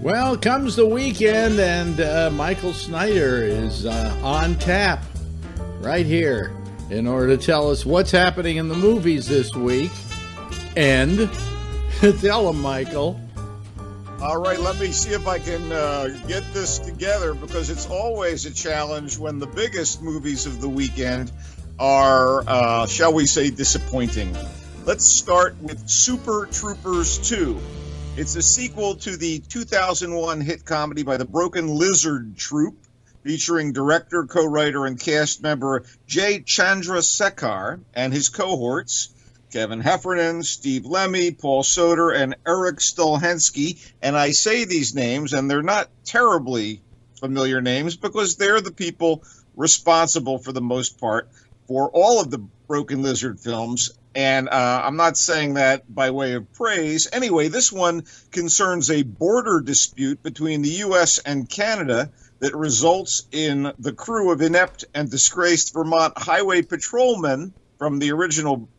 Well, comes the weekend, and Michael Snyder is on tap right here in order to tell us what's happening in the movies this week. And tell him, Michael. All right, let me see if I can get this together, because it's always a challenge when the biggest movies of the weekend are, shall we say, disappointing. Let's start with Super Troopers 2. It's a sequel to the 2001 hit comedy by the Broken Lizard Troupe, featuring director, co-writer, and cast member Jay Chandrasekhar and his cohorts, Kevin Heffernan, Steve Lemmy, Paul Soter, and Eric Stolhansky. And I say these names, and they're not terribly familiar names, because they're the people responsible, for the most part, for all of the Broken Lizard films. And I'm not saying that by way of praise. Anyway, this one concerns a border dispute between the U.S. and Canada that results in the crew of inept and disgraced Vermont highway patrolmen from the original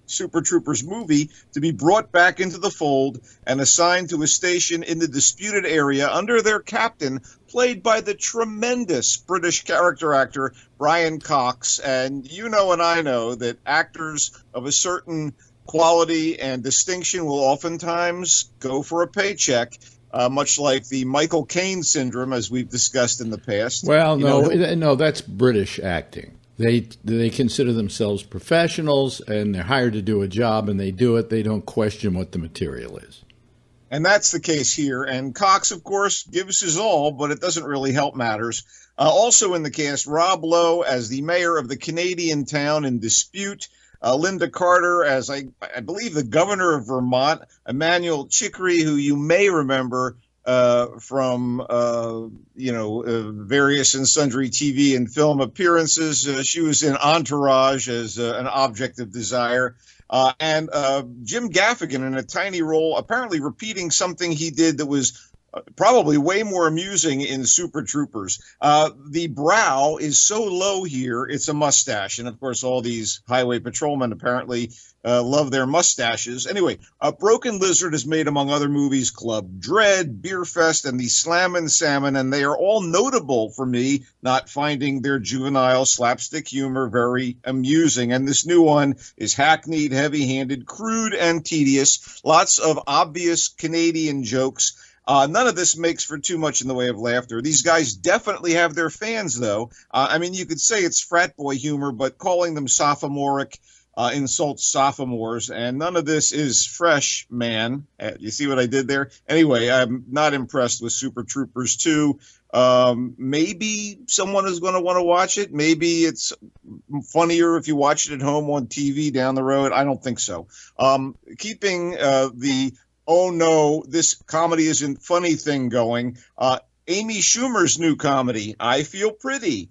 Super Troopers movie to be brought back into the fold and assigned to a station in the disputed area under their captain, played by the tremendous British character actor Brian Cox. And you know and I know that actors of a certain quality and distinction will oftentimes go for a paycheck, much like the Michael Caine syndrome, as we've discussed in the past. Well, no, that's British acting. They consider themselves professionals, and they're hired to do a job, and they do it. They don't question what the material is. And that's the case here. And Cox, of course, gives his all, but it doesn't really help matters. Also in the cast, Rob Lowe as the mayor of the Canadian town in dispute, Linda Carter as, I believe, the governor of Vermont, Emmanuel Chikri, who you may remember from various and sundry TV and film appearances. She was in Entourage as an object of desire. And Jim Gaffigan in a tiny role, apparently repeating something he did that was probably way more amusing in Super Troopers. The brow is so low here, it's a mustache. And, of course, all these highway patrolmen apparently love their mustaches. Anyway, Broken Lizard has made, among other movies, Club Dread, Beer Fest, and the Slammin' Salmon, and they are all notable for me, not finding their juvenile slapstick humor very amusing. And this new one is hackneyed, heavy-handed, crude, and tedious. Lots of obvious Canadian jokes. None of this makes for too much in the way of laughter. These guys definitely have their fans, though. You could say it's frat boy humor, but calling them sophomoric insults sophomores, and none of this is fresh, man. You see what I did there? Anyway, I'm not impressed with Super Troopers 2. Maybe someone is going to want to watch it. Maybe it's funnier if you watch it at home on TV down the road. I don't think so. Keeping the "oh no, this comedy isn't funny" thing going, Amy Schumer's new comedy, I Feel Pretty.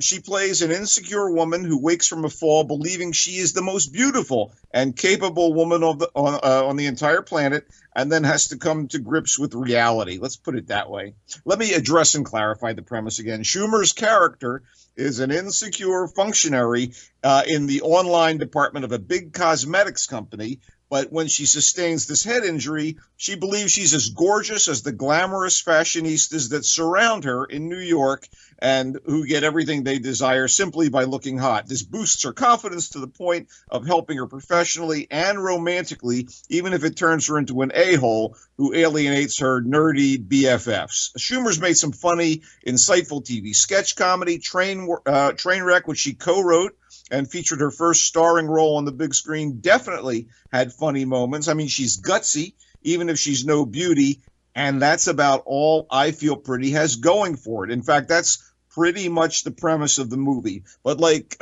She plays an insecure woman who wakes from a fall believing she is the most beautiful and capable woman on the entire planet, and then has to come to grips with reality. Let's put it that way. Let me address and clarify the premise again. Schumer's character is an insecure functionary in the online department of a big cosmetics company. But when she sustains this head injury, she believes she's as gorgeous as the glamorous fashionistas that surround her in New York, and who get everything they desire simply by looking hot. This boosts her confidence to the point of helping her professionally and romantically, even if it turns her into an a-hole who alienates her nerdy BFFs. Schumer's made some funny, insightful TV sketch comedy, Trainwreck, which she co-wrote and featured her first starring role on the big screen, definitely had funny moments. She's gutsy, even if she's no beauty, and that's about all I Feel Pretty has going for it. In fact, that's pretty much the premise of the movie. But like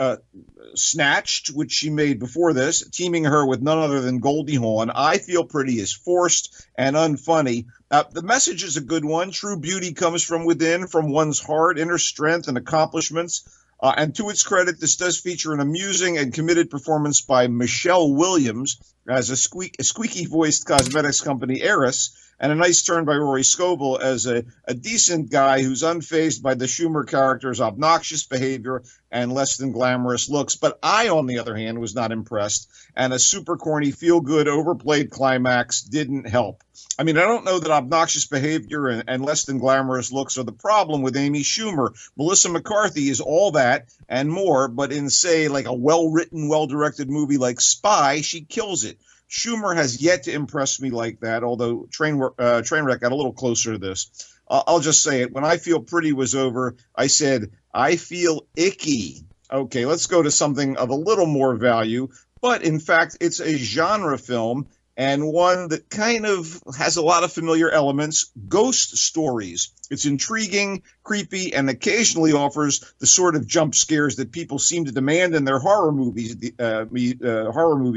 Snatched, which she made before this, teaming her with none other than Goldie Hawn, I Feel Pretty is forced and unfunny. The message is a good one. True beauty comes from within, from one's heart, inner strength, and accomplishments. And to its credit, this does feature an amusing and committed performance by Michelle Williams as a squeaky-voiced cosmetics company heiress, and a nice turn by Rory Scovel as a decent guy who's unfazed by the Schumer character's obnoxious behavior and less than glamorous looks. But I, on the other hand, was not impressed, and a super corny, feel-good, overplayed climax didn't help. I mean, I don't know that obnoxious behavior and less than glamorous looks are the problem with Amy Schumer. Melissa McCarthy is all that and more, but in, say, like a well-written, well-directed movie like Spy, she kills it. Schumer has yet to impress me like that, although Trainwreck got a little closer to this. I'll just say it. When I Feel Pretty was over, I said, I feel icky. Okay, let's go to something of a little more value. But in fact, it's a genre film and one that kind of has a lot of familiar elements, Ghost Stories. It's intriguing, creepy, and occasionally offers the sort of jump scares that people seem to demand in their horror movies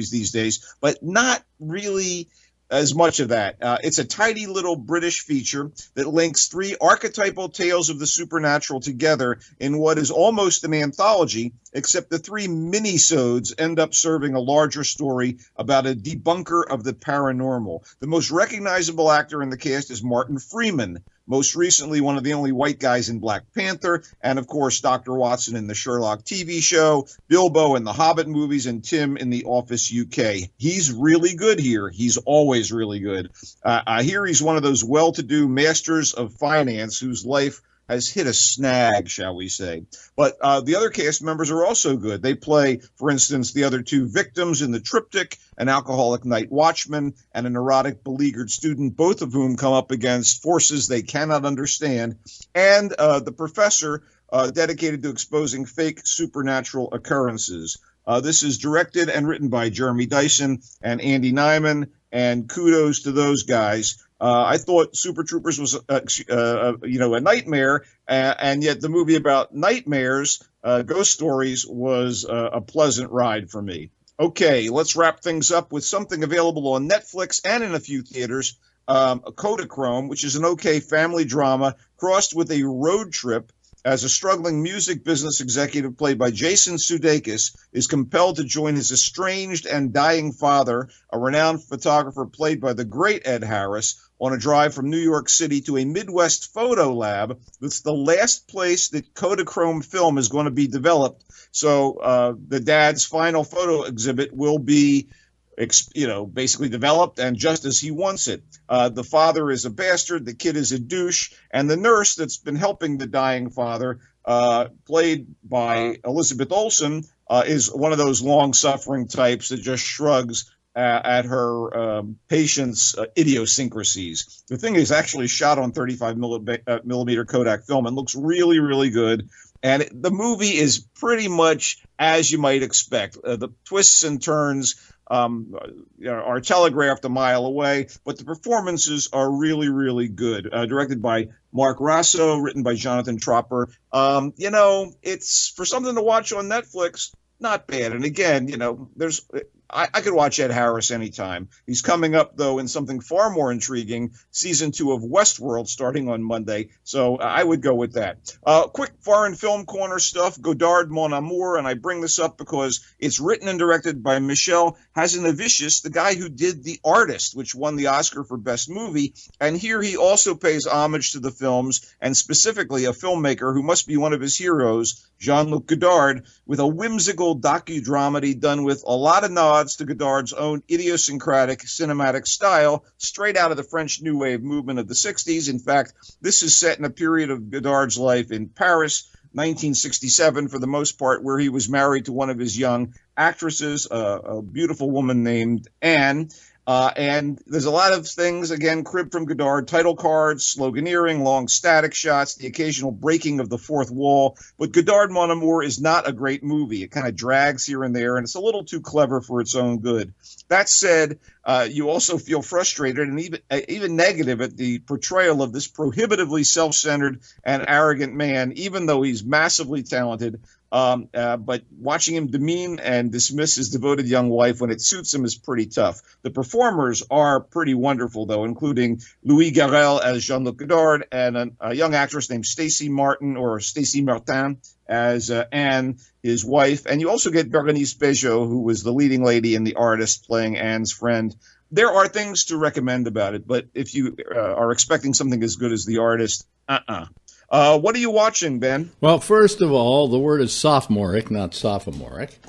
these days, but not really as much of that. It's a tidy little British feature that links three archetypal tales of the supernatural together in what is almost an anthology, except the three minisodes end up serving a larger story about a debunker of the paranormal. The most recognizable actor in the cast is Martin Freeman, most recently one of the only white guys in Black Panther, and of course Dr. Watson in the Sherlock TV show, Bilbo in the Hobbit movies, and Tim in The Office UK. He's really good here. He's always really good. I hear he's one of those well-to-do masters of finance whose life has hit a snag, shall we say. But the other cast members are also good. They play, for instance, the other two victims in The Triptych, an alcoholic night watchman and a neurotic, beleaguered student, both of whom come up against forces they cannot understand, and the professor dedicated to exposing fake supernatural occurrences. This is directed and written by Jeremy Dyson and Andy Nyman, and kudos to those guys. I thought Super Troopers was, a nightmare, and yet the movie about nightmares, Ghost Stories, was a pleasant ride for me. Okay, let's wrap things up with something available on Netflix and in a few theaters. Kodachrome, which is an okay family drama crossed with a road trip as a struggling music business executive played by Jason Sudeikis is compelled to join his estranged and dying father, a renowned photographer played by the great Ed Harris, on a drive from New York City to a Midwest photo lab that's the last place that Kodachrome film is going to be developed. So the dad's final photo exhibit will be basically developed and just as he wants it. The father is a bastard, the kid is a douche, and the nurse that's been helping the dying father, played by Elizabeth Olsen, is one of those long-suffering types that just shrugs at her patient's idiosyncrasies. The thing is actually shot on 35 millimeter Kodak film and looks really, really good. And the movie is pretty much as you might expect. The twists and turns are telegraphed a mile away, but the performances are really, really good. Directed by Mark Rasso, written by Jonathan Tropper. It's for something to watch on Netflix, not bad. And again, I could watch Ed Harris anytime. He's coming up, though, in something far more intriguing, season 2 of Westworld starting on Monday. So I would go with that. Quick foreign film corner stuff, Godard Mon Amour, and I bring this up because it's written and directed by Michel Hazanavicius, the guy who did The Artist, which won the Oscar for Best Movie. And here he also pays homage to the films, and specifically a filmmaker who must be one of his heroes, Jean-Luc Godard, with a whimsical docudrama done with a lot of nods to Godard's own idiosyncratic cinematic style, straight out of the French New Wave movement of the 60s. In fact, this is set in a period of Godard's life in Paris, 1967 for the most part, where he was married to one of his young actresses, a beautiful woman named Anne. And there's a lot of things, again, cribbed from Godard, title cards, sloganeering, long static shots, the occasional breaking of the fourth wall. But Godard Mon Amour is not a great movie. It kind of drags here and there, and it's a little too clever for its own good. That said, you also feel frustrated and even negative at the portrayal of this prohibitively self-centered and arrogant man, even though he's massively talented. But watching him demean and dismiss his devoted young wife when it suits him is pretty tough. The performers are pretty wonderful, though, including Louis Garrel as Jean-Luc Godard and a young actress named Stacey Martin as Anne, his wife. And you also get Berenice Bejo, who was the leading lady in The Artist, playing Anne's friend. There are things to recommend about it, but if you are expecting something as good as The Artist, what are you watching, Ben? Well, first of all, the word is sophomoric, not sophomoric.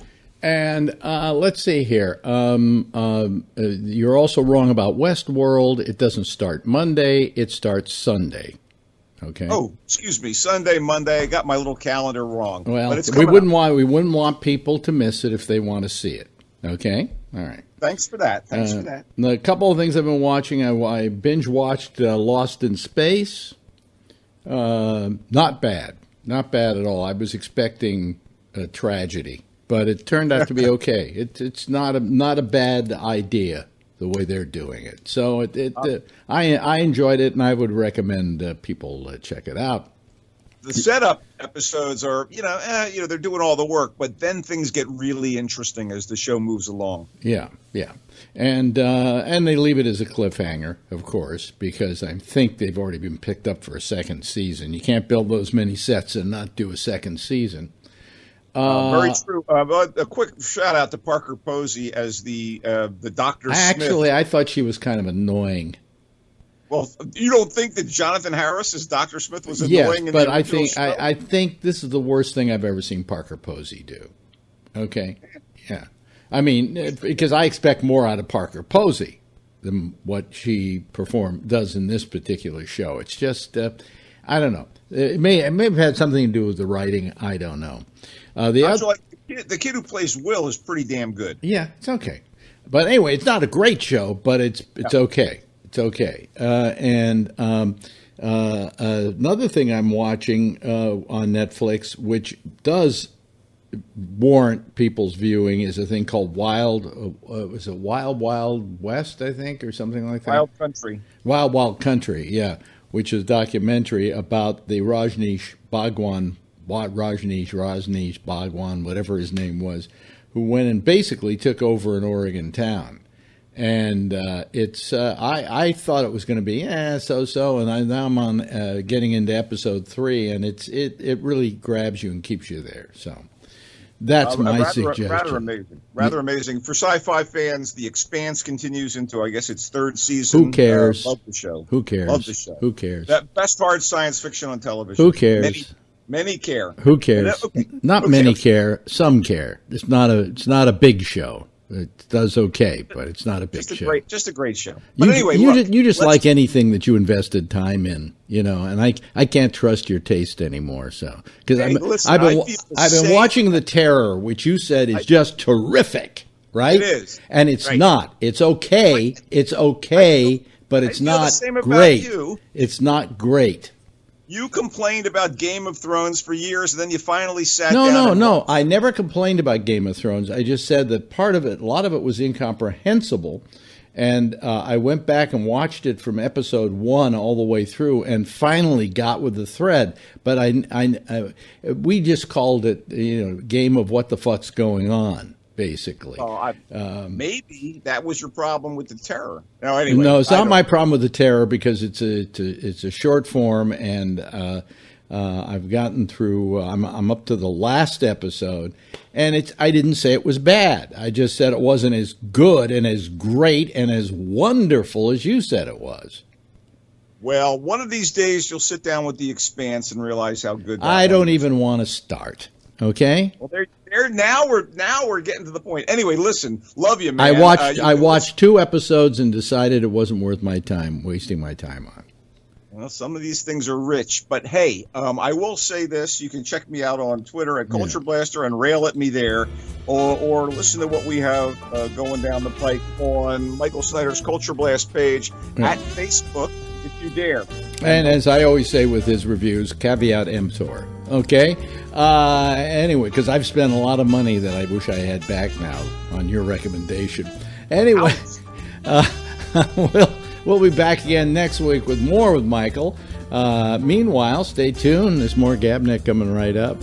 And let's see here. You're also wrong about Westworld. It doesn't start Monday. It starts Sunday. Okay. Oh, excuse me. Sunday, Monday. I got my little calendar wrong. Well, but it's we wouldn't want people to miss it if they want to see it. Okay. All right. Thanks for that. Thanks for that. A couple of things I've been watching. I binge watched Lost in Space. Not bad. Not bad at all. I was expecting a tragedy, but it turned out to be okay. It's not a bad idea the way they're doing it. So I enjoyed it, and I would recommend people check it out. The setup episodes are, they're doing all the work, but then things get really interesting as the show moves along. Yeah, and they leave it as a cliffhanger, of course, because I think they've already been picked up for a second season. You can't build those many sets and not do a second season. Very true. A quick shout out to Parker Posey as the Dr. Smith. Actually, I thought she was kind of annoying. Well, you don't think that Jonathan Harris as Dr. Smith was annoying? Yes, but I think this is the worst thing I've ever seen Parker Posey do. Okay, yeah. I mean, because I expect more out of Parker Posey than what she does in this particular show. It's just, I don't know. It may have had something to do with the writing. I don't know. The kid who plays Will is pretty damn good. Yeah, it's okay. But anyway, it's not a great show, but it's okay. It's okay. And another thing I'm watching on Netflix, which does warrant people's viewing, is a thing called Wild Wild West, I think, or something like that? Wild Country. Wild Country, yeah, which is a documentary about the Rajneesh Bhagwan, whatever his name was, who went and basically took over an Oregon town. And I thought it was going to be so, and now I'm on getting into episode 3, and it really grabs you and keeps you there. So that's my suggestion. Rather amazing for sci-fi fans. The Expanse continues into, I guess, its 3rd season. Who cares? Love the show. Who cares? Love the show. Who cares? That best hard science fiction on television. Who cares? Many care. Who cares? Not many care. Some care. It's not a big show. It does okay, but it's not a big show. Just a great show. But anyway, you just like anything that you invested time in, and I can't trust your taste anymore. So because I've been watching The Terror, which you said is just terrific, right? It is, and it's not. It's okay. It's okay, but it's not great. It's not great. You complained about Game of Thrones for years, and then you finally sat down. No. I never complained about Game of Thrones. I just said that a lot of it was incomprehensible. And I went back and watched it from episode 1 all the way through and finally got with the thread. But we just called it, game of what the fuck's going on. Basically, maybe that was your problem with The Terror. Anyway, no, it's not my problem with The Terror because it's a short form, and I've gotten through. I'm up to the last episode, and I didn't say it was bad. I just said it wasn't as good and as great and as wonderful as you said it was. Well, one of these days you'll sit down with The Expanse and realize how good. I don't even want to start. Okay. Well, now we're getting to the point. Anyway, listen, love you, man. I watched 2 episodes and decided it wasn't worth wasting my time on. Well, some of these things are rich, but hey, I will say this: you can check me out on Twitter at Culture Blaster and rail at me there, or listen to what we have going down the pike on Michael Snyder's Culture Blast page at Facebook, if you dare. And as I always say with his reviews, caveat emptor. Okay? Anyway, because I've spent a lot of money that I wish I had back now on your recommendation. Anyway, we'll be back again next week with more with Michael. Meanwhile, stay tuned. There's more GABNet coming right up.